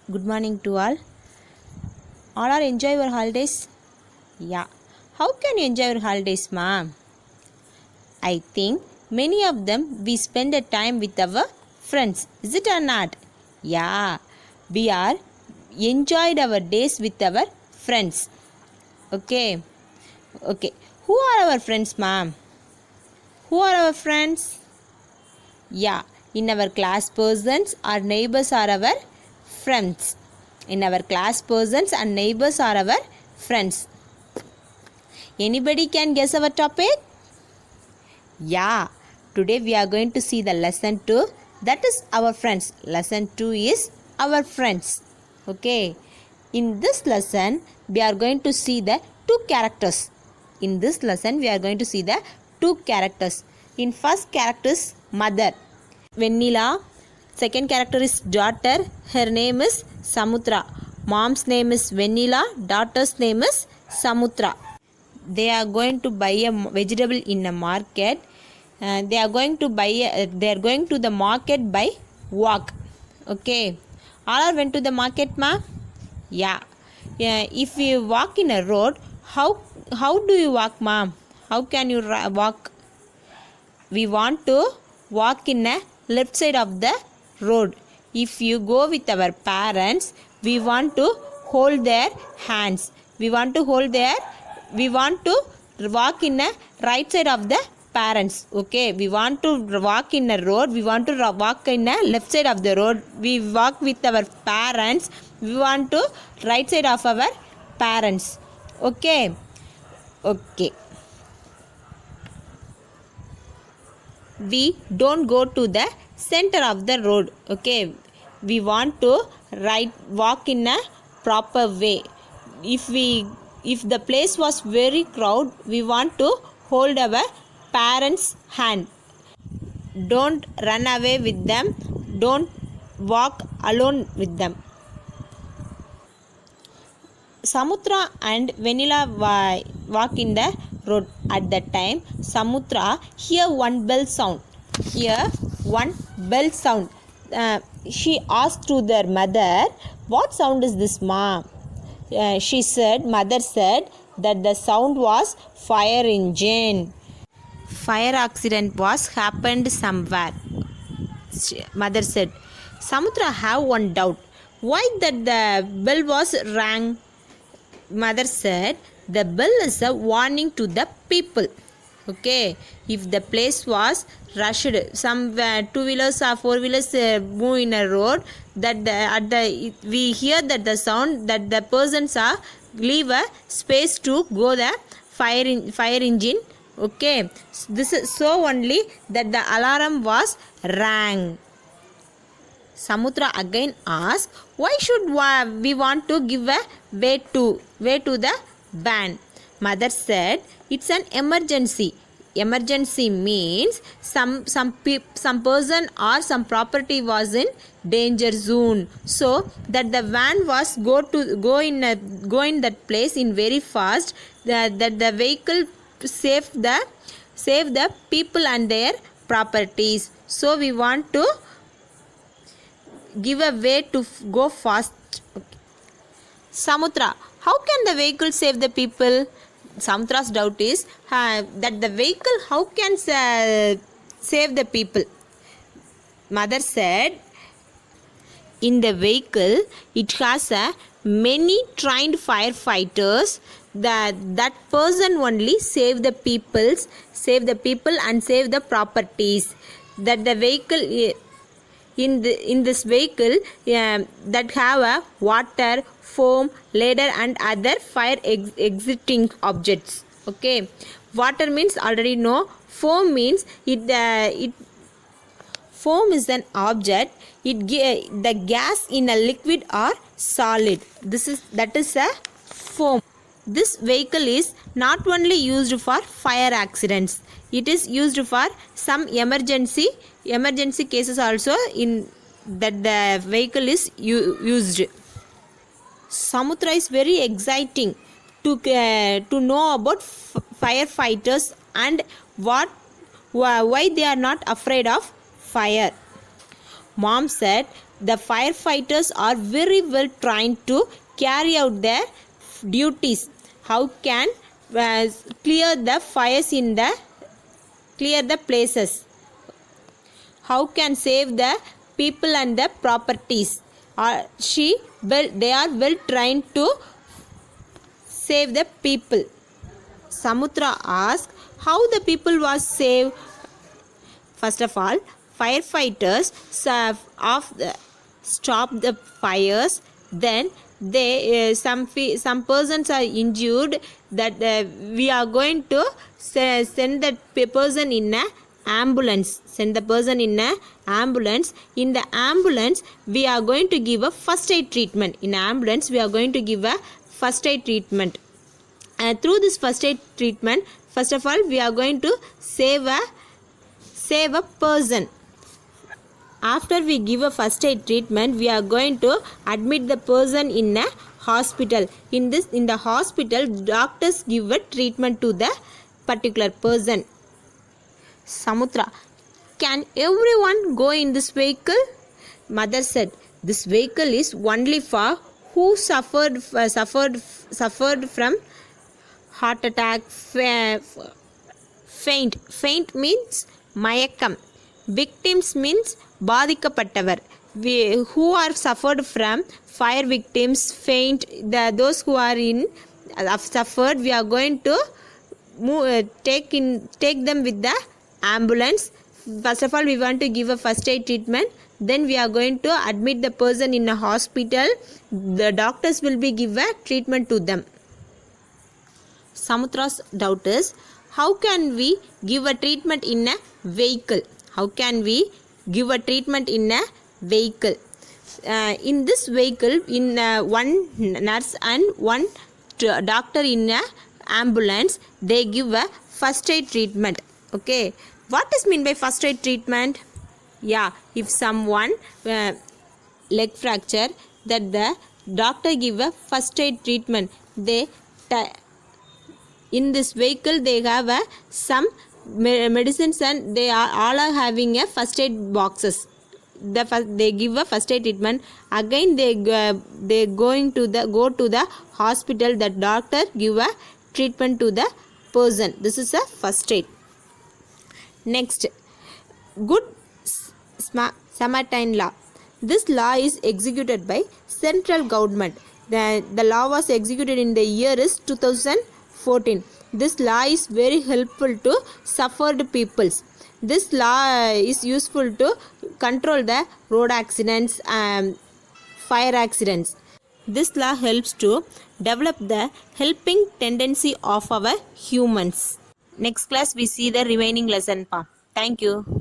Good morning to all. All are enjoy your holidays? Yeah. How can you enjoy your holidays, ma'am? I think many of them we spend a time with our friends. Is it or not? Yeah. We are enjoyed our days with our friends. Okay. Okay. Who are our friends, ma'am? Who are our friends? Yeah. In our class persons, our neighbors are our friends. In our class persons and neighbors are our friends. Anybody can guess our topic? Yeah. Today we are going to see the lesson 2. That is our friends. Lesson 2 is our friends. Okay. In this lesson we are going to see the two characters. In this lesson we are going to see the two characters. In first character is mother. Vanilla. Second character is daughter. Her name is Samutra. Mom's name is Vanilla. Daughter's name is Samutra. They are going to buy a vegetable in a market. They are going to the market by walk. Okay. All went to the market, ma? Yeah. If you walk in a road, how do you walk, ma'am? How can you walk? We want to walk in a left side of the road. If you go with our parents, we want to hold their hands. We want to walk in a right side of the parents. Okay, we want to walk in a road. We want to walk in a left side of the road. We walk with our parents. We want to right side of our parents. Okay. We don't go to the center of the road. Okay, we want to walk in a proper way. If the place was very crowded, we want to hold our parents' hand. Don't run away with them. Don't walk alone with them. Samutra and Vanilla walk in the road. At that time, Samutra hear one bell sound. She asked to their mother, "What sound is this, ma?" Mother said that the sound was fire engine. Fire accident was happened somewhere. Mother said. Samutra have one doubt. Why that the bell was rang? Mother said the bell is a warning to the people. Okay, if the place was rushed, some two-wheelers or four-wheelers move in a road, we hear that the sound that the persons are leave a space to go the fire engine. Okay, this is so only that the alarm was rang. Samutra again asked, why should we want to give a way to the van? Mother said, it's an emergency. Emergency means some person or some property was in danger zone. So that the van was go in that place in very fast. That the vehicle save the people and their properties. So we want to give a way to go fast. Okay. Samutra, how can the vehicle save the people? Samutra's doubt is that the vehicle how can save the people? Mother said, in the vehicle it has many trained firefighters. That person only save the people and save the properties. That the vehicle in this vehicle that have a water, foam, ladder and other fire exiting objects. Okay, water means already know. Foam means foam is an object. The gas in a liquid or solid. That is a foam. This vehicle is not only used for fire accidents. It is used for some emergency cases also. In that the vehicle is used. Samutra is very exciting to know about firefighters and why they are not afraid of fire. Mom said the firefighters are very well trained to carry out their duties. How can clear the fires in the clear the places? How can save the people and the properties? They are well trained to save the people. Samutra asked how the people was saved. First of all, firefighters stop the fires. Then some persons are injured, that we are going to send that person in a ambulance. Send the person in a ambulance. In the ambulance, we are going to give a first aid treatment. In ambulance, we are going to give a first aid treatment. Through this first aid treatment, first of all, we are going to save a person. After we give a first aid treatment, we are going to admit the person in a hospital. In the hospital, doctors give a treatment to the particular person. Samutra, can everyone go in this vehicle? Mother said, this vehicle is only for who suffered from heart attack, faint means mayakam, victims means பாதிக்கப்பட்டவர். Who are suffered from fire victims, faint, those who are have suffered, we are going to take them with the ambulance. First of all, we want to give a first aid treatment. Then we are going to admit the person in a hospital. The doctors will be give a treatment to them. Samutra's doubt is, how can we give a treatment in a vehicle? How can we give a treatment in a vehicle? In this vehicle, one nurse and one doctor in a ambulance, they give a first aid treatment. Okay, what is mean by first aid treatment? Yeah, if someone leg fracture, that the doctor give a first aid treatment. In this vehicle, they have some medicines, and they are all having a first aid boxes. They give a first aid treatment. Again, they go to the hospital. The doctor give a treatment to the person. This is a first aid. Next, Good Samaritan law. This law is executed by central government. The law was executed in the year is 2014. This law is very helpful to suffered peoples. This law is useful to control the road accidents and fire accidents. This law helps to develop the helping tendency of our humans. Next class we see the remaining lesson. Thank you.